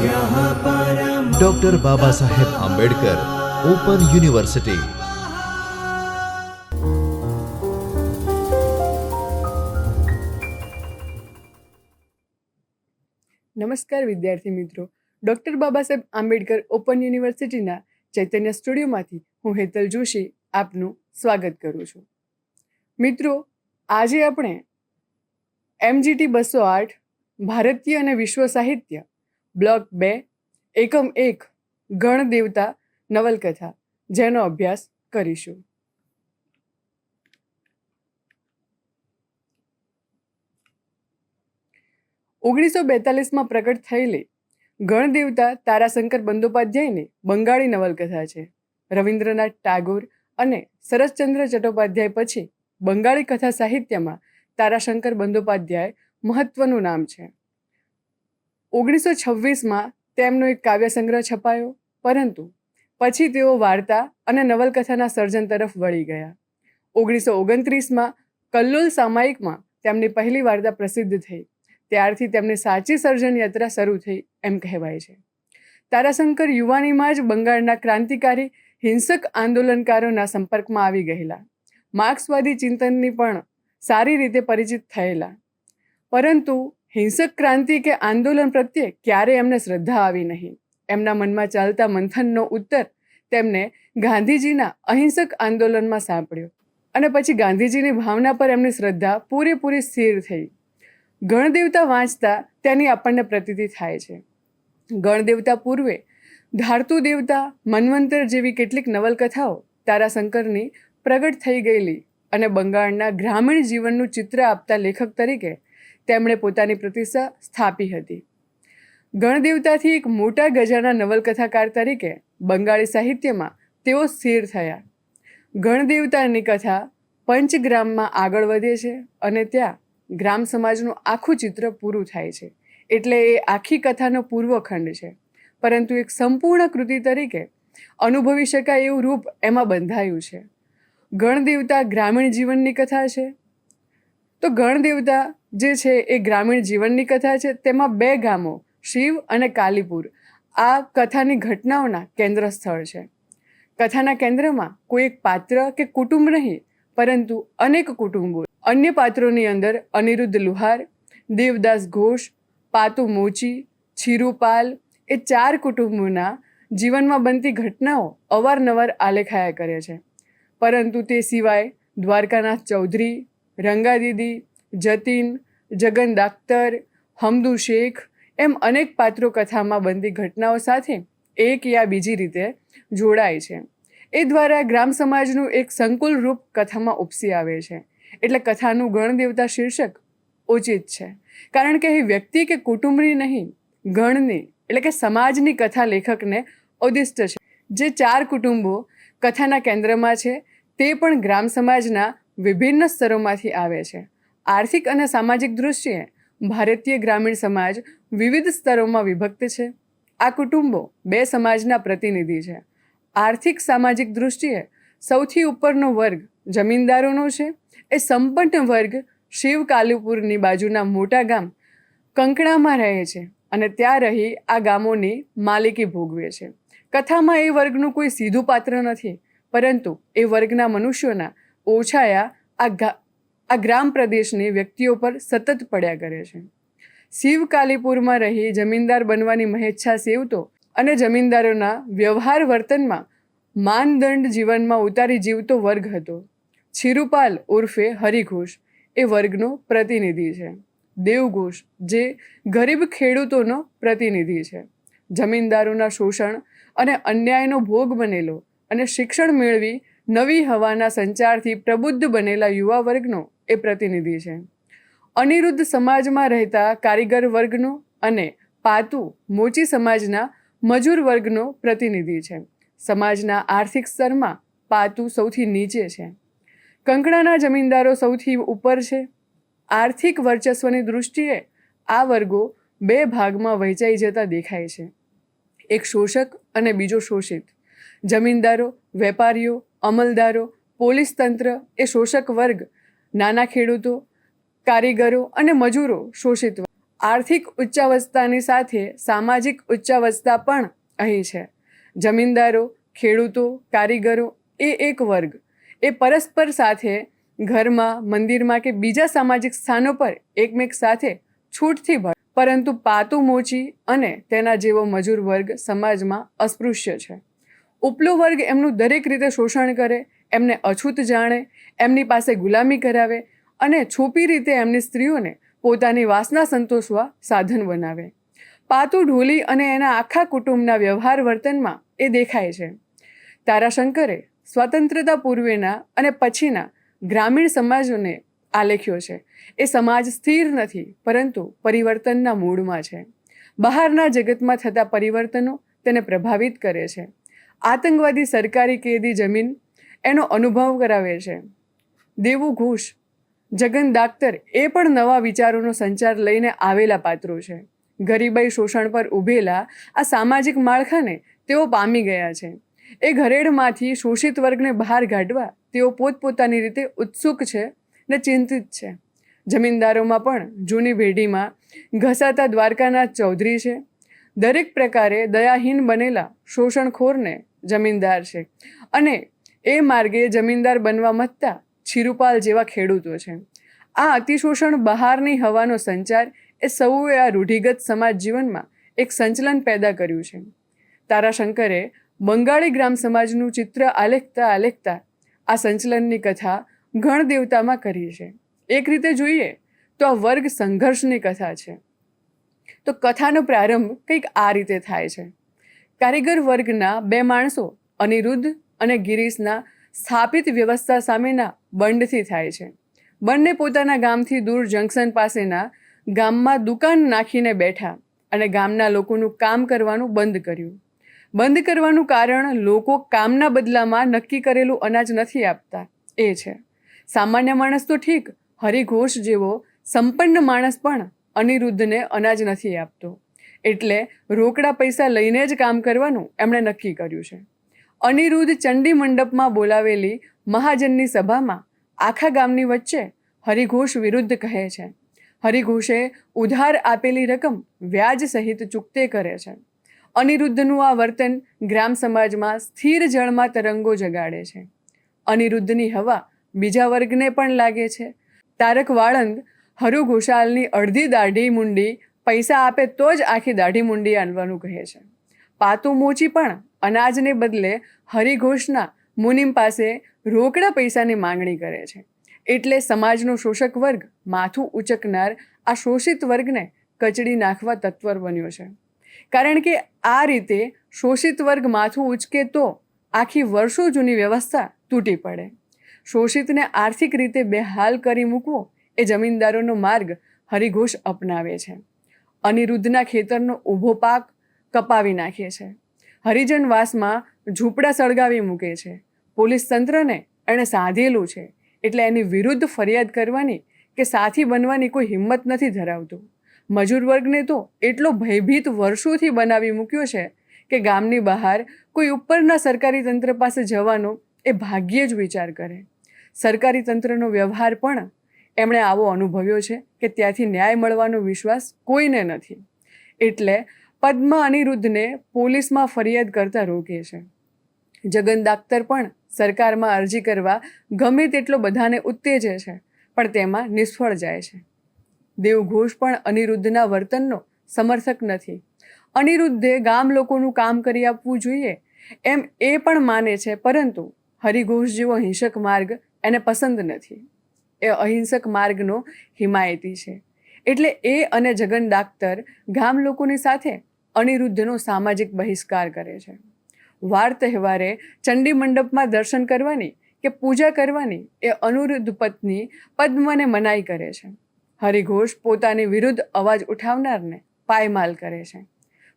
Doctor Baba Saheb Ambedkar open university. નમસ્કાર વિદ્યાર્થી મિત્રો, ડૉક્ટર બાબા સાહેબ આંબેડકર ઓપન યુનિવર્સિટીના ચૈતન્ય સ્ટુડિયોમાંથી હું હેતલ જોશી આપનું સ્વાગત કરું છું। મિત્રો, આજે આપણે MGT 208 ભારતીય અને વિશ્વ સાહિત્ય બ્લોક 2 એકમ 1 ગણદેવતા નવલકથા જેનો અભ્યાસ કરીશું। ઓગણીસો 42 પ્રગટ થયેલી ગણદેવતા તારાશંકર બંદોપાધ્યાયની બંગાળી નવલકથા છે। રવિન્દ્રનાથ ટાગોર અને શરદચંદ્ર ચટ્ટોપાધ્યાય પછી બંગાળી કથા સાહિત્યમાં તારાશંકર બંદોપાધ્યાય મહત્વનું નામ છે। 1926 તેમનો એક કાવ્ય સંગ્રહ છપાયો, પરંતુ પછી તેઓ વાર્તા અને નવલકથાના સર્જન તરફ વળી ગયા। 1929 કલ્લોલ સામાયિકમાં તેમની પહેલી વાર્તા પ્રસિદ્ધ થઈ। ત્યારથી તેમની સાચી સર્જન યાત્રા શરૂ થઈ એમ કહેવાય છે। તારાશંકર યુવાનીમાં જ બંગાળના ક્રાંતિકારી હિંસક આંદોલનકારોના સંપર્કમાં આવી ગયેલા, માર્ક્સવાદી ચિંતનની પણ સારી રીતે પરિચિત થયેલા, પરંતુ હિંસક ક્રાંતિ કે આંદોલન પ્રત્યે ક્યારે એમને શ્રદ્ધા આવી નહીં। એમના મનમાં ચાલતા મંથનનો ઉત્તર તેમને ગાંધીજીના અહિંસક આંદોલનમાં સાંપડ્યો અને પછી ગાંધીજીની ભાવના પર એમની શ્રદ્ધા પૂરેપૂરી સ્થિર થઈ। ગણદેવતા વાંચતા તેની આપણને પ્રતીતિ થાય છે। ગણદેવતા પૂર્વે ધારતુ દેવતા, મન્વંતર જેવી કેટલીક નવલકથાઓ તારાશંકરની પ્રગટ થઈ ગયેલી અને બંગાળના ગ્રામીણ જીવનનું ચિત્ર આપતા લેખક તરીકે તેમણે પોતાની પ્રતિષ્ઠા સ્થાપી હતી। ગણદેવતાથી એક મોટા ગજાના નવલકથાકાર તરીકે બંગાળી સાહિત્યમાં તેઓ સ્થિર થયા। ગણદેવતાની કથા પંચગ્રામમાં આગળ વધે છે અને ત્યાં ગ્રામ સમાજનું આખું ચિત્ર પૂરું થાય છે, એટલે એ આખી કથાનો પૂર્વખંડ છે, પરંતુ એક સંપૂર્ણ કૃતિ તરીકે અનુભવી શકાય એવું રૂપ એમાં બંધાયું છે। ગણદેવતા ગ્રામીણ જીવનની કથા છે, તો ગણદેવતા જે છે એ ગ્રામીણ જીવનની કથા છે। તેમાં બે ગામો શિવ અને કાલીપુર આ કથાની ઘટનાઓના કેન્દ્ર સ્થળ છે। કથાના કેન્દ્રમાં કોઈ એક પાત્ર કે કુટુંબ નહીં, પરંતુ અનેક કુટુંબો। અન્ય પાત્રોની અંદર અનિરુદ્ધ લુહાર, દેવદાસ ઘોષ, પાતુ મોચી, છીરુપાલ એ 4 કુટુંબોના જીવનમાં બનતી ઘટનાઓ અવારનવાર આલેખાયા કરે છે। પરંતુ તે સિવાય દ્વારકાનાથ ચૌધરી, રંગાદીદી, જતીન, જગન દાખ્તર, હમદુ શેખ એમ અનેક પાત્રો કથામાં બનતી ઘટનાઓ સાથે એક યા બીજી રીતે જોડાય છે। એ દ્વારા ગ્રામ સમાજનું એક સંકુલ રૂપ કથામાં ઉપસી આવે છે, એટલે કથાનું ગણદેવતા શીર્ષક ઉચિત છે, કારણ કે એ વ્યક્તિ કે કુટુંબની નહીં, ગણની એટલે કે સમાજની કથા લેખકને ઉદ્દિષ્ટ છે। જે 4 કુટુંબો કથાના કેન્દ્રમાં છે તે પણ ગ્રામ સમાજના વિભિન્ન સ્તરોમાંથી આવે છે। આર્થિક અને સામાજિક દૃષ્ટિએ ભારતીય ગ્રામીણ સમાજ વિવિધ સ્તરોમાં વિભક્ત છે। આ કુટુંબો 2 સમાજના પ્રતિનિધિ છે। આર્થિક સામાજિક દૃષ્ટિએ સૌથી ઉપરનો વર્ગ જમીનદારોનો છે। એ સંપન્ન વર્ગ શિવ કાલીપુરની બાજુના મોટા ગામ કંકણામાં રહે છે અને ત્યાં રહી આ ગામોની માલિકી ભોગવે છે। કથામાં એ વર્ગનું કોઈ સીધું પાત્ર નથી, પરંતુ એ વર્ગના મનુષ્યોના ઓછાયા આ ગ્રામ પ્રદેશની વ્યક્તિઓ પર સતત પડ્યા કરે છે। શિવ કાલીપુરમાં રહી જમીનદાર બનવાની મહેચ્છા સેવતો અને જમીનદારોના વ્યવહાર વર્તનમાં માનદંડ જીવનમાં ઉતારી જીવતો વર્ગ હતો। છીરુપાલ ઉર્ફે હરિઘોષ એ વર્ગનો પ્રતિનિધિ છે। દેવઘોષ જે ગરીબ ખેડૂતોનો પ્રતિનિધિ છે। જમીનદારોના શોષણ અને અન્યાયનો ભોગ બનેલો અને શિક્ષણ મેળવી નવી હવાના સંચારથી પ્રબુદ્ધ બનેલા યુવા વર્ગનો એ પ્રતિનિધિ છે। અનિરુદ્ધ સમાજમાં રહેતા કારીગર વર્ગનો અને પાતુ મોચી સમાજના મજૂર વર્ગનો પ્રતિનિધિ છે। સમાજના આર્થિક સ્તરમાં પાતુ સૌથી નીચે છે, કંકણાના જમીનદારો સૌથી ઉપર છે। આર્થિક વર્ચસ્વની દૃષ્ટિએ આ વર્ગો 2 ભાગમાં વહેંચાઈ જતા દેખાય છે, એક શોષક અને બીજો શોષિત। જમીનદારો, વેપારીઓ, અમલદારો, પોલીસ તંત્ર એ શોષક વર્ગ, નાના ખેડૂતો, કારીગરો અને મજૂરો શોષિત વર્ગ। આર્થિક ઉચ્ચાવસ્થાની સાથે સામાજિક ઉચ્ચાવસ્થા પણ અહીં છે. જમીનદારો, ખેડૂતો, કારીગરો એ એક વર્ગ. એ પરસ્પર સાથે ઘરમાં, મંદિરમાં કે બીજા સામાજિક સ્થાનો પર એકમેક સાથે છૂટથી ભળે, પરંતુ પાતું મોચી અને તેના જેવો મજૂર વર્ગ સમાજમાં અસ્પૃશ્ય છે. ઉપલો વર્ગ એમનું દરેક રીતે શોષણ કરે, એમને અછૂત જાણે, એમની પાસે ગુલામી કરાવે અને છુપી રીતે એમની સ્ત્રીઓને પોતાની વાસના સંતોષવા સાધન બનાવે. પાતું ઢોલી અને એના આખા કુટુંબના વ્યવહાર વર્તનમાં એ દેખાય છે. તારાશંકરે સ્વતંત્રતા પૂર્વેના અને પછીના ગ્રામીણ સમાજોને આલેખ્યો છે. એ સમાજ સ્થિર નથી, પરંતુ પરિવર્તનના મૂળમાં છે. બહારના જગતમાં થતા પરિવર્તનો તેને પ્રભાવિત કરે છે. આતંકવાદી સરકારી કેદી જમીન એનો અનુભવ કરાવે છે. દેવું ઘોષ, જગન દાક્તર એ પણ નવા વિચારોનો સંચાર લઈને આવેલા પાત્રો છે. ગરીબાઈ શોષણ પર ઊભેલા આ સામાજિક માળખાને તેઓ પામી ગયા છે. એ ઘરેડમાંથી શોષિત વર્ગને બહાર કાઢવા તેઓ પોતપોતાની રીતે ઉત્સુક છે ને ચિંતિત છે. જમીનદારોમાં પણ જૂની પેઢીમાં ઘસાતા દ્વારકાનાથ ચૌધરી છે. દરેક પ્રકારે દયાહીન બનેલા શોષણખોરને જમીનદાર છે અને એ માર્ગે જમીનદાર બનવા મથતા છીરુપાલ જેવા ખેડૂતો છે. આ અતિશોષણ બહારની હવાનો સંચાર એ સૌએ આ રૂઢિગત સમાજ જીવનમાં એક સંચલન પેદા કર્યું છે. તારાશંકરે બંગાળી ગ્રામ સમાજનું ચિત્ર આલેખતા આ સંચલનની કથા ગણદેવતામાં કરી છે. એક રીતે જોઈએ તો આ વર્ગ સંઘર્ષની કથા છે. તો કથાનો પ્રારંભ કંઈક આ રીતે થાય છે. કારીગર વર્ગના બે માણસો અનિરુદ્ધ અને ગિરીશના સ્થાપિત વ્યવસ્થા સામેના બંડથી થાય છે. બંને પોતાના ગામથી દૂર જંકશન પાસેના ગામમાં દુકાન નાખીને બેઠા અને ગામના લોકોનું કામ કરવાનું બંધ કર્યું. બંધ કરવાનું કારણ લોકો કામના બદલામાં નક્કી કરેલું અનાજ નથી આપતા એ છે. સામાન્ય માણસ તો ઠીક, હરિઘોષ જેવો સંપન્ન માણસ પણ અનિરુદ્ધને અનાજ નથી આપતો. એટલે રોકડા પૈસા લઈને જ કામ કરવાનું એમણે નક્કી કર્યું છે. અનિરુદ્ધ ચંડી મંડપમાં બોલાવેલી મહાજનની સભામાં આખા ગામની વચ્ચે હરિઘોષ વિરુદ્ધ કહે છે. હરિઘોષે ઉધાર આપેલી રકમ વ્યાજ સહિત ચૂકતે કરે છે. અનિરુદ્ધનું આ વર્તન ગ્રામ સમાજમાં સ્થિર જળમાં તરંગો જગાડે છે. અનિરુદ્ધની હવા બીજા વર્ગને પણ લાગે છે. તારક વાળંદ હરુ ઘોષાલની અડધી દાઢી મુંડી પૈસા આપે તો જ આખી દાઢી મુંડી આનવાનું કહે છે. પાતું મોચી પણ અનાજને બદલે હરિઘોષના મુનિમ પાસે રોકડા પૈસાની માંગણી કરે છે. એટલે સમાજનો શોષક વર્ગ માથું ઉચકનાર આ શોષિત વર્ગને કચડી નાખવા તત્પર બન્યો છે. કારણ કે આ રીતે શોષિત વર્ગ માથું ઉચકે તો આખી વર્ષો જૂની વ્યવસ્થા તૂટી પડે. શોષિતને આર્થિક રીતે બેહાલ કરી મૂકવો એ જમીનદારોનો માર્ગ હરિઘોષ અપનાવે છે. અનિરુદ્ધના ખેતરનો ઊભો પાક કપાવી નાખે છે. હરિજનવાસમાં ઝૂંપડા સળગાવી મૂકે છે. પોલીસ તંત્રને એણે સાધેલું છે એટલે એની વિરુદ્ધ ફરિયાદ કરવાની કે સાથી બનવાની કોઈ હિંમત નથી ધરાવતું. મજૂર વર્ગને તો એટલો ભયભીત વર્ષોથી બનાવી મૂક્યો છે કે ગામની બહાર કોઈ ઉપરના સરકારી તંત્ર પાસે જવાનો એ ભાગ્યે જ વિચાર કરે. સરકારી તંત્રનો વ્યવહાર પણ એમણે આવો અનુભવ્યો છે કે ત્યાંથી ન્યાય મળવાનો વિશ્વાસ કોઈને નથી. એટલે પદ્મ અનિરુદ્ધને પોલીસમાં ફરિયાદ કરતા રોકે છે. જગન દાક્તર પણ સરકારમાં અરજી કરવા ગમે તેટલો બધાને ઉત્તેજે છે, પણ તેમાં નિષ્ફળ જાય છે. દેવઘોષ પણ અનિરુદ્ધના વર્તનનો સમર્થક નથી. અનિરુદ્ધે ગામ લોકોનું કામ કરી આપવું જોઈએ એમ એ પણ માને છે, પરંતુ હરિઘોષ જેવો હિંસક માર્ગ એને પસંદ નથી. એ અહિંસક માર્ગનો હિમાયતી છે. એટલે એ અને જગન દાક્તર ગામ લોકોની સાથે અનિરુદ્ધનો સામાજિક બહિષ્કાર કરે છે. વાર તહેવારે ચંડી મંડપમાં દર્શન કરવાની કે પૂજા કરવાની એ અનિરુદ્ધ પત્ની પદ્મને મનાઈ કરે છે. હરિઘોષ પોતાની વિરુદ્ધ અવાજ ઉઠાવનારને પાયમાલ કરે છે,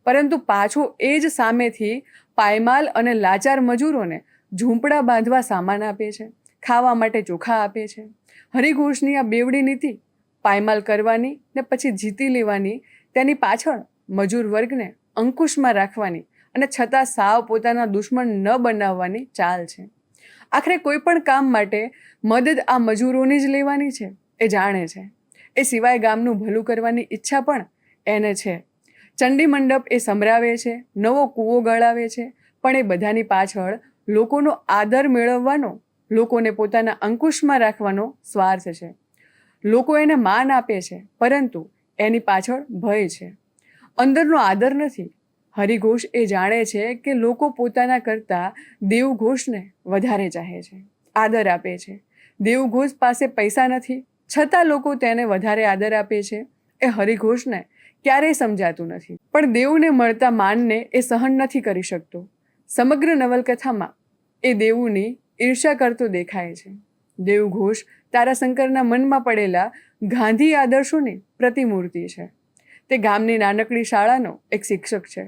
પરંતુ પાછો એ જ સામેથી પાયમાલ અને લાચાર મજૂરોને ઝૂંપડા બાંધવા સામાન આપે છે, ખાવા માટે ચોખા આપે છે. હરિઘોષની આ બેવડી નીતિ પાયમાલ કરવાની ને પછી જીતી લેવાની, તેની પાછળ મજૂર વર્ગને અંકુશમાં રાખવાની અને છતાં સાવ પોતાના દુશ્મન ન બનાવવાની ચાલ છે. આખરે કોઈ પણ કામ માટે મદદ આ મજૂરોની જ લેવાની છે એ જાણે છે. એ સિવાય ગામનું ભલું કરવાની ઈચ્છા પણ એને છે. ચંડી મંડપ એ સંભળાવે છે, નવો કૂવો ગળાવે છે, પણ એ બધાની પાછળ લોકોનો આદર મેળવવાનો, લોકોને પોતાના અંકુશમાં રાખવાનો સ્વાર્થ છે. લોકો એને માન આપે છે, પરંતુ એની પાછળ ભય છે, અંદરનો આદર નથી. હરિઘોષ એ જાણે છે કે લોકો પોતાના કરતાં દેવઘોષને વધારે ચાહે છે, આદર આપે છે. દેવઘોષ પાસે પૈસા નથી, છતાં લોકો તેને વધારે આદર આપે છે. એ હરિઘોષને ક્યારેય સમજાતું નથી, પણ દેવને મળતા માનને એ સહન નથી કરી શકતો. સમગ્ર નવલકથામાં એ દેવુની ઈર્ષ્યા કરતો દેખાય છે. દેવઘોષ તારાશંકરના મનમાં પડેલા ગાંધી આદર્શોની પ્રતિમૂર્તિ છે. તે ગામની નાનકડી શાળાનો એક શિક્ષક છે.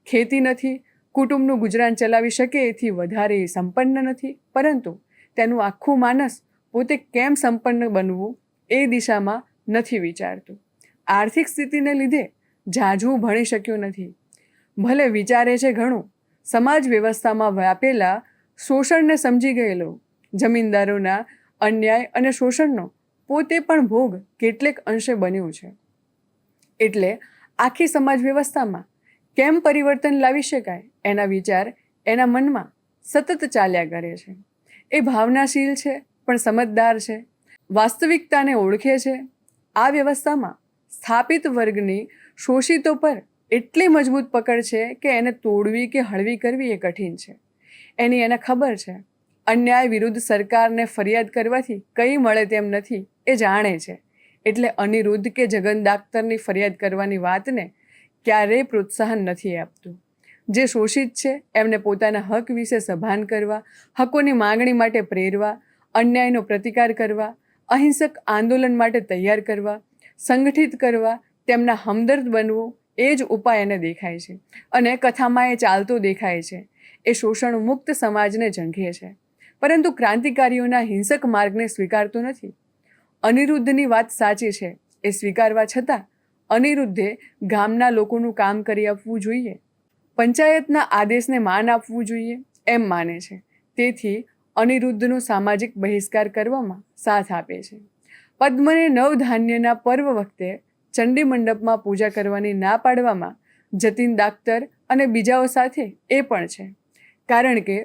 ખેતી નથી, કુટુંબનું ગુજરાન ચલાવી શકે એથી વધારે સંપન્ન નથી, પરંતુ તેનું આખું માનસ પોતે કેમ સંપન્ન બનવું એ દિશામાં નથી વિચારતું. આર્થિક સ્થિતિને લીધે ઝાઝું ભણી શક્યો નથી, ભલે વિચારે છે ઘણું. સમાજ વ્યવસ્થામાં વ્યાપેલા શોષણને સમજી ગયેલો, જમીનદારોના અન્યાય અને શોષણનો પોતે પણ ભોગ કેટલેક અંશે બન્યું છે. એટલે આખી સમાજ વ્યવસ્થામાં કેમ પરિવર્તન લાવી શકાય એના વિચાર એના મનમાં સતત ચાલ્યા કરે છે. એ ભાવનાશીલ છે, પણ સમજદાર છે, વાસ્તવિકતાને ઓળખે છે. આ વ્યવસ્થામાં સ્થાપિત વર્ગની શોષિતો પર એટલી મજબૂત પકડ છે કે એને તોડવી કે હળવી કરવી એ કઠિન છે. એને ખબર છે, અન્યાય વિરુદ્ધ સરકારને ફરિયાદ કરવાથી કંઈ મળે તેમ નથી, એ જાણે છે. એટલે અનિરુદ્ધ કે જગન દાક્તરની ફરિયાદ કરવાની વાતને ક્યારેય પ્રોત્સાહન નથી આપતું. જે શોષિત છે એમને પોતાના હક વિશે સભાન કરવા, હકોની માંગણી માટે પ્રેરવા, અન્યાયનો પ્રતિકાર કરવા, અહિંસક આંદોલન માટે તૈયાર કરવા, સંગઠિત કરવા, તેમના હમદર્દ બનવું, એ જ ઉપાય એને દેખાય છે. અને કથામાં એ ચાલતો દેખાય છે. એ શોષણ મુક્ત સમાજને ઝંખે છે, પરંતુ ક્રાંતિકારીઓના હિંસક માર્ગને સ્વીકારતો નથી. અનિરુદ્ધની વાત સાચી છે, એ સ્વીકારવા છતાં અનિરુદ્ધે ગામના લોકોનું કામ કરી આપવું જોઈએ, પંચાયતના આદેશને માન આપવું જોઈએ એમ માને છે. તેથી અનિરુદ્ધનો સામાજિક બહિષ્કાર કરવામાં સાથ આપે છે. પદ્મને નવધાન્યના પર્વ વખતે ચંડી મંડપમાં પૂજા કરવાની ના પાડવામાં જતીન દાક્તર અને બીજાઓ સાથે એ પણ છે, કારણ કે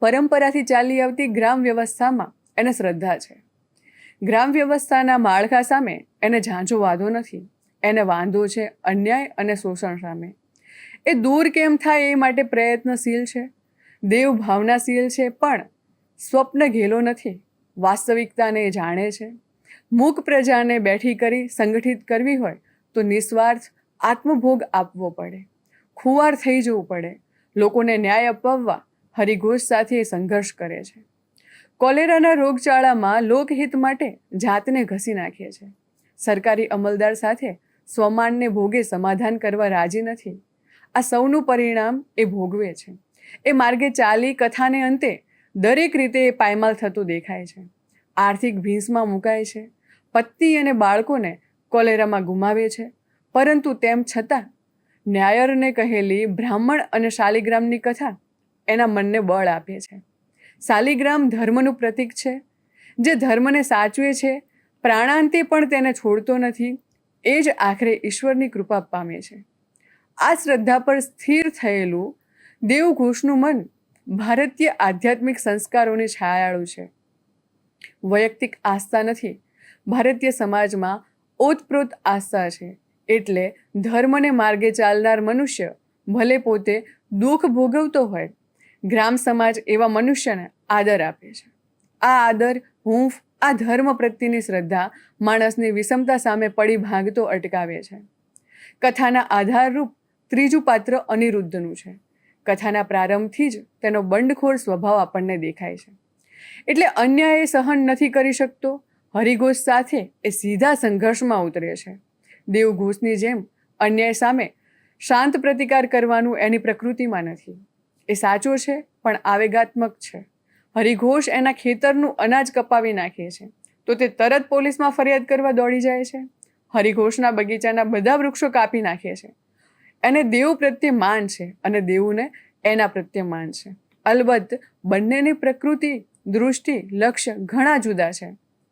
પરંપરાથી ચાલી આવતી ગ્રામ વ્યવસ્થામાં એને શ્રદ્ધા છે. ગ્રામ વ્યવસ્થાના માળખા સામે એને ઝાંઝો વાંધો નથી. એને વાંધો છે અન્યાય અને શોષણ સામે. એ દૂર કેમ થાય એ માટે પ્રયત્નશીલ છે. દેવ ભાવનાશીલ છે, પણ સ્વપ્ન ઘેલો નથી. વાસ્તવિકતાને એ જાણે છે. મૂક પ્રજાને બેઠી કરી સંગઠિત કરવી હોય તો નિસ્વાર્થ આત્મભોગ આપવો પડે, ખુવાર થઈ જવું પડે. લોકોને ન્યાય અપાવવા હરિઘોષ સાથે સંઘર્ષ કરે છે. કોલેરાના રોગચાળામાં લોકહિત માટે જાતને ઘસી નાખે છે. સરકારી અમલદાર સાથે સ્વમાનને ભોગે સમાધાન કરવા રાજી નથી. આ સૌનું પરિણામ એ ભોગવે છે. એ માર્ગે ચાલી કથાને અંતે દરેક રીતે એ પાયમાલ થતું દેખાય છે. આર્થિક ભીંસમાં મુકાય છે, પત્ની અને બાળકોને કોલેરામાં ગુમાવે છે, પરંતુ તેમ છતાં ન્યાયરને કહેલી બ્રાહ્મણ અને શાલિગ્રામની કથા એના મનને બળ આપે છે. શાલિગ્રામ ધર્મનું પ્રતીક છે, જે ધર્મને સાચવે છે, પ્રાણાંતે પણ તેને છોડતો નથી. એ જ આખરે ઈશ્વરની કૃપા પામે છે. આ શ્રદ્ધા પર સ્થિર થયેલું દેવઘોષનું મન ભારતીય આધ્યાત્મિક સંસ્કારોની છાયાળું છે. વૈયક્તિક આસ્થા નથી, ભારતીય સમાજમાં ઓતપ્રોત આસ્થા છે. એટલે ધર્મને માર્ગે ચાલનાર મનુષ્ય ભલે પોતે દુઃખ ભોગવતો હોય, ગ્રામ સમાજ એવા મનુષ્યને આદર આપે છે. આ આદર, હૂંફ, આ ધર્મ પ્રત્યેની શ્રદ્ધા માણસની વિષમતા સામે પડી ભાગતો અટકાવે છે. કથાના આધારરૂપ ત્રીજું પાત્ર અનિરુદ્ધનું છે. કથાના પ્રારંભથી જ તેનો બંડખોર સ્વભાવ આપણને દેખાય છે. એટલે અન્યાય સહન નથી કરી શકતો. હરિઘોષ સાથે એ સીધા સંઘર્ષમાં ઉતરે છે. દેવઘોષની જેમ અન્યાય સામે શાંત પ્રતિકાર કરવાનું એની પ્રકૃતિમાં નથી. એ સાચો છે, પણ આવેગાત્મક છે. હરિઘોષ એના ખેતરનું અનાજ કપાવી નાખે છે તો તે તરત પોલીસમાં ફરિયાદ કરવા દોડી જાય છે. હરિઘોષના બગીચાના બધા વૃક્ષો કાપી નાખે છે. એને દેવ પ્રત્યે માન છે અને દેવને એના પ્રત્યે માન છે. અલબત્ત બંનેની પ્રકૃતિ, દૃષ્ટિ, લક્ષ્ય ઘણા જુદા છે.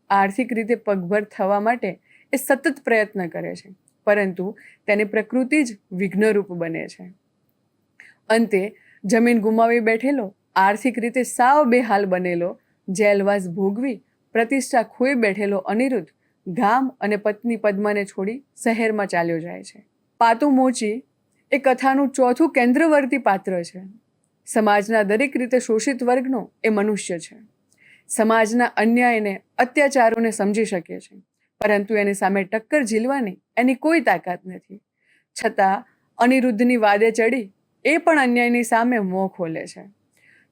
આર્થિક રીતે પગભર થવા માટે એ સતત પ્રયત્ન કરે છે, પરંતુ તેની પ્રકૃતિ જ વિઘ્નરૂપ બને છે. અંતે જમીન ગુમાવી બેઠેલો, આર્થિક રીતે સાવ બેહાલ બનેલો, જેલવાસ ભોગવી પ્રતિષ્ઠા ખોઈ બેઠેલો અનિરુદ્ધ ગામ અને પત્ની પદ્માને છોડી શહેરમાં ચાલ્યો જાય છે. પાતુ મોચી એ કથાનું ચોથું કેન્દ્રવર્તી પાત્ર છે. સમાજના દરેક રીતે શોષિત વર્ગનો એ મનુષ્ય છે. સમાજના અન્યાયને, અત્યાચારોને સમજી શકે છે, પરંતુ એની સામે ટક્કર ઝીલવાની એની કોઈ તાકાત નથી. છતાં અનિરુદ્ધની વાદે ચડી એ પણ અન્યાયની સામે મોં ખોલે છે.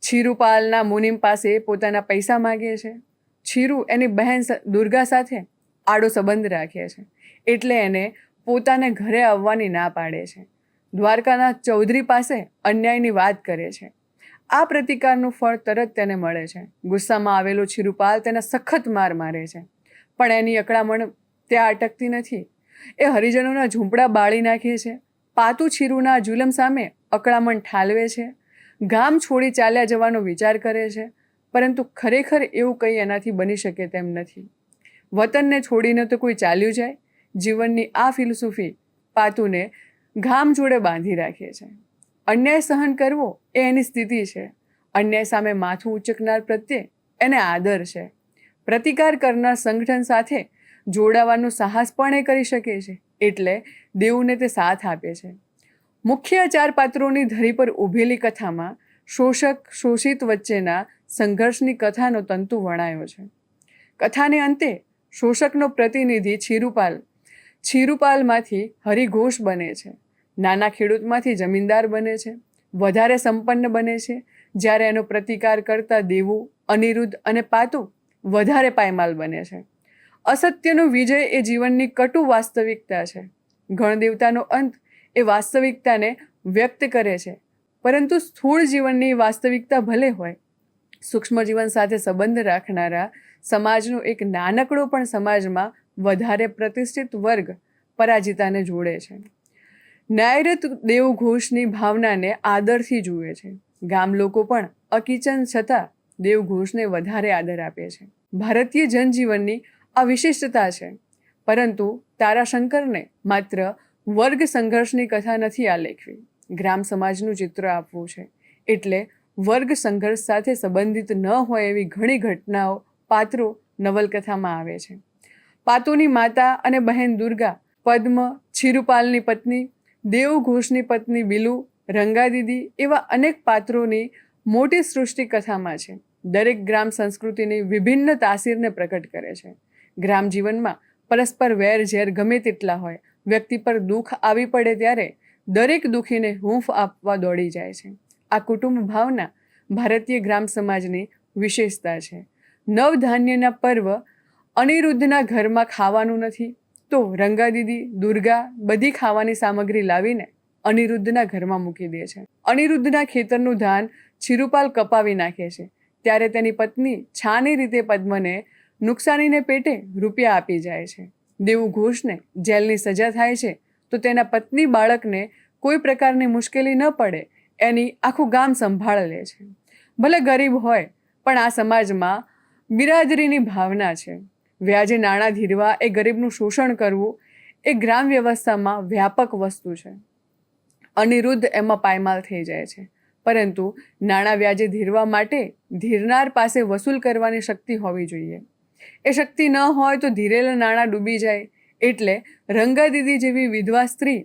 છીરુપાલના મુનિમ પાસે પોતાના પૈસા માગે છે. છીરુ એની બહેન દુર્ગા સાથે આડો સંબંધ રાખે છે, એટલે એને પોતાને ઘરે આવવાની ના પાડે છે. દ્વારકાના ચૌધરી પાસે અન્યાયની વાત કરે છે. આ પ્રતિકારનું ફળ તરત તેને મળે છે. ગુસ્સામાં આવેલો છીરુપાલ તેને સખત માર મારે છે, પણ એની અકળામણ ત્યાં અટકતી નથી. એ હરિજનોના ઝૂંપડા બાળી નાખે છે. પાતુ છીરુના જુલમ સામે અકળામણ ઠાલવે છે. ગામ છોડી ચાલ્યા જવાનો વિચાર કરે છે, પરંતુ ખરેખર એવું કંઈ એનાથી બની શકે તેમ નથી. વતનને છોડીને તો કોઈ ચાલ્યું જાય. જીવનની આ ફિલસૂફી પાતુને ગામ જોડે બાંધી રાખે છે. અન્યાય સહન કરવો એ એની સ્થિતિ છે. અન્યાય સામે માથું ઉચકનાર પ્રત્યે એને આદર છે. પ્રતિકાર કરનાર સંગઠન સાથે જોડાવાનું સાહસ પણ એ કરી શકે છે, એટલે દેવુને તે સાથ આપે છે. મુખ્ય 4 પાત્રોની ધરી પર ઊભેલી કથામાં શોષક શોષિત વચ્ચેના સંઘર્ષની કથાનો તંતુ વણાયો છે. કથાને અંતે શોષકનો પ્રતિનિધિ છીરુપાલમાંથી હરિઘોષ બને છે. નાના ખેડૂતમાંથી જમીનદાર બને છે, વધારે સંપન્ન બને છે, જ્યારે એનો પ્રતિકાર કરતા દેવું, અનિરુદ્ધ અને પાતુ વધારે પાયમાલ બને છે. અસત્યનો વિજય એ જીવનની કટુ વાસ્તવિકતા છે. ગણદેવતાનો અંત એ વાસ્તવિકતાને વ્યક્ત કરે છે, પરંતુ સ્થૂળ જીવનની વાસ્તવિકતા ભલે હોય, સૂક્ષ્મ જીવન સાથે સંબંધ રાખનારા સમાજનો એક નાનકડો પણ સમાજમાં વધારે પ્રતિષ્ઠિત વર્ગ પરાજિતાને જોડે છે. ન્યાયરત દેવઘોષની ભાવનાને આદરથી જુએ છે. ગામ લોકો પણ અકિંચન છતાં દેવઘોષને વધારે આદર આપે છે. ભારતીય જનજીવનની આ વિશિષ્ટતા છે, પરંતુ તારાશંકરને માત્ર વર્ગ સંઘર્ષની કથા નથી આલેખવી, ગ્રામ સમાજનું ચિત્ર આપવું છે. એટલે વર્ગ સંઘર્ષ સાથે સંબંધિત ન હોય એવી ઘણી ઘટનાઓ, પાત્રો નવલકથામાં આવે છે. પાતુની માતા અને બહેન દુર્ગા, પદ્મ, છીરુપાલની પત્ની, દેવઘોષની પત્ની બિલુ, રંગાદીદી એવા અનેક પાત્રોની મોટી સૃષ્ટિ કથામાં છે. દરેક ગ્રામ સંસ્કૃતિની વિભિન્ન તાસીરને પ્રકટ કરે છે. ગ્રામ જીવનમાં પરસ્પર વેર ઝેર ગમે તેટલા હોય, વ્યક્તિ પર દુઃખ આવી પડે ત્યારે દરેક દુઃખીને હૂંફ આપવા દોડી જાય છે. આ કુટુંબ ભાવના ભારતીય ગ્રામ સમાજની વિશેષતા છે. નવધાન્યના પર્વ અનિરુદ્ધના ઘરમાં ખાવાનું નથી, તો રંગાદીદી, દુર્ગા બધી ખાવાની સામગ્રી લાવીને અનિરુદ્ધના ઘરમાં મૂકી દે છે. અનિરુદ્ધના ખેતરનું ધાન છીરુપાલ કપાવી નાખે છે, ત્યારે તેની પત્ની છાની રીતે પદ્મને નુકસાનીને પેટે રૂપિયા આપી જાય છે. દેવઘોષને જેલની સજા થાય છે, તો તેના પત્ની બાળકને કોઈ પ્રકારની મુશ્કેલી ન પડે એની આખું ગામ સંભાળ લે છે. ભલે ગરીબ હોય, પણ આ સમાજમાં બિરાદરીની ભાવના છે. વ્યાજે નાણાં ધીરવા એ ગરીબનું શોષણ કરવું એ ગ્રામ વ્યવસ્થામાં વ્યાપક વસ્તુ છે. અનિરુદ્ધ એમાં પાયમાલ થઈ જાય છે, પરંતુ નાણાં વ્યાજે ધીરવા માટે ધીરનાર પાસે વસૂલ કરવાની શક્તિ હોવી જોઈએ. એ શક્તિ ન હોય તો ધીરેલા નાણાં ડૂબી જાય. એટલે રંગાદીદી જેવી વિધવા સ્ત્રી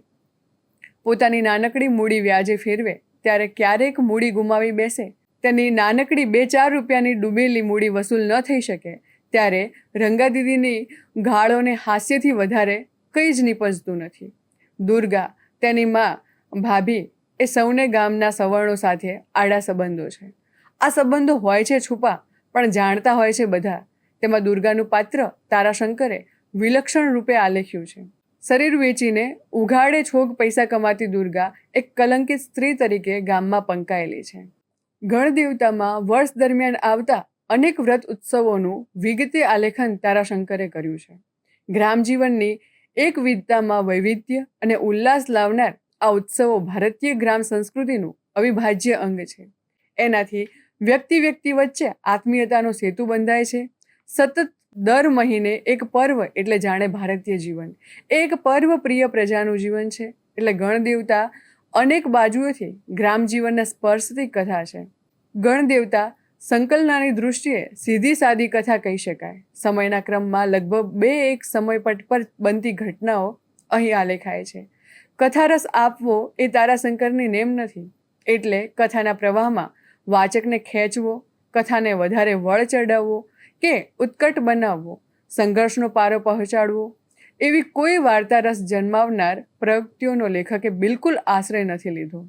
પોતાની નાનકડી મૂડી વ્યાજે ફેરવે ત્યારે ક્યારેક મૂડી ગુમાવી બેસે, તેની નાનકડી 2-4 રૂપિયાની ડૂબેલી મૂડી વસૂલ ન થઈ શકે, ત્યારે રંગાદીદીની ગાળોને હાસ્યથી વધારે કંઈ જ નીપજતું નથી. દુર્ગા, તેની માં, ભાભી એ સૌને ગામના સવર્ણો સાથે આડા સંબંધો છે. આ સંબંધો હોય છે છુપા, પણ જાણતા હોય છે બધા. તેમાં દુર્ગાનું પાત્ર તારાશંકરે વિલક્ષણ રૂપે આલેખ્યું છે. શરીર વેચીને ઉઘાડે છોગ પૈસા કમાતી દુર્ગા એક કલંકિત સ્ત્રી તરીકે ગામમાં પંકાયેલી છે. ગણદેવતામાં વર્ષ દરમિયાન આવતા અનેક વ્રત ઉત્સવોનું વિગતે આલેખન તારાશંકરે કર્યું છે. ગ્રામજીવનની એકવિધતામાં વૈવિધ્ય અને ઉલ્લાસ લાવનાર આ ઉત્સવો ભારતીય ગ્રામ સંસ્કૃતિનું અવિભાજ્ય અંગ છે. એનાથી વ્યક્તિ વચ્ચે આત્મીયતાનો સેતુ બંધાય છે. સતત દર મહિને એક પર્વ એટલે જાણે ભારતીય જીવન, એક પર્વ પ્રિય પ્રજાનું જીવન છે. એટલે ગણદેવતા અનેક બાજુઓથી ગ્રામ જીવનના સ્પર્શથી કથા છે. ગણદેવતા સંકલનની દૃષ્ટિએ સીધી સાદી કથા કહી શકાય. સમયના ક્રમમાં લગભગ બે એક સમયપટ પર બનતી ઘટનાઓ અહીં આલેખાય છે. કથારસ આપવો એ તારાશંકરની નેમ નથી. એટલે કથાના પ્રવાહમાં વાચકને ખેંચવો, કથાને વધારે વળ ચડાવવો કે ઉત્કટ બનાવવો, સંઘર્ષનો પારો પહોંચાડવો એવી કોઈ વાર્તા રસ જન્માવનાર પ્રવૃત્તિઓનો લેખકે બિલકુલ આશ્રય નથી લીધો.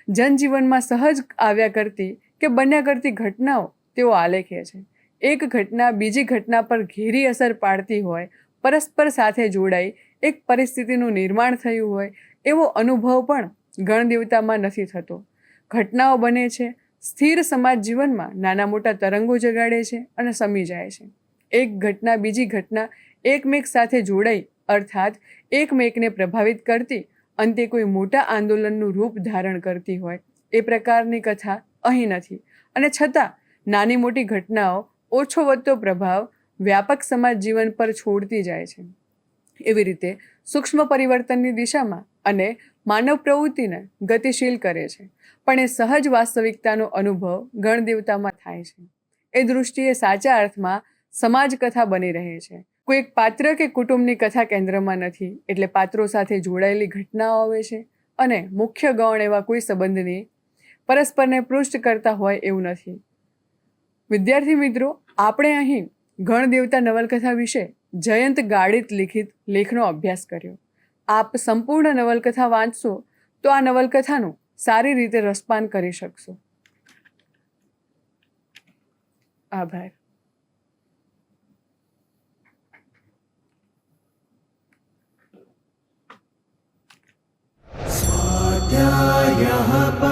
જનજીવનમાં સહજ આવ્યા કરતી કે બન્યા કરતી ઘટનાઓ તેઓ આલેખે છે. એક ઘટના બીજી ઘટના પર ઘેરી અસર પાડતી હોય, પરસ્પર સાથે જોડાઈ એક પરિસ્થિતિનું નિર્માણ થયું હોય એવો અનુભવ પણ ગણદેવતામાં નથી થતો. ઘટનાઓ બને છે, સ્થિર સમાજ જીવનમાં નાના મોટા તરંગો જગાડે છે અને શમી જાય છે. એક ઘટના બીજી ઘટના એકમેક સાથે જોડાઈ અર્થાત એકમેકને પ્રભાવિત કરતી અંતે કોઈ મોટા આંદોલનનું રૂપ ધારણ કરતી હોય એ પ્રકારની કથા અહીં નથી. અને છતાં નાની મોટી ઘટનાઓ ઓછો વધતો પ્રભાવ વ્યાપક સમાજ જીવન પર છોડતી જાય છે. એવી રીતે સૂક્ષ્મ પરિવર્તનની દિશામાં અને માનવ પ્રવૃત્તિને ગતિશીલ કરે છે. પણ એ સહજ વાસ્તવિકતાનો અનુભવ ગણદેવતામાં થાય છે. એ દૃષ્ટિએ સાચા અર્થમાં સમાજ કથા બની રહે છે. કોઈ એક પાત્ર કે કુટુંબની કથા કેન્દ્રમાં નથી. એટલે પાત્રો સાથે જોડાયેલી ઘટનાઓ આવે છે અને મુખ્ય ગૌણ એવા કોઈ સંબંધની પરસ્પરને પૃષ્ઠ કરતા હોય એવું નથી. વિદ્યાર્થી મિત્રો, આપણે અહીં ગણદેવતા નવલકથા વિશે જયંત ગાડિત લિખિત લેખનો અભ્યાસ કર્યો. આપ સંપૂર્ણ નવલકથા વાંચશો તો આ નવલકથાનું સારી રીતે રસપાન કરી શકશો. આભાર. स्वाध्यायः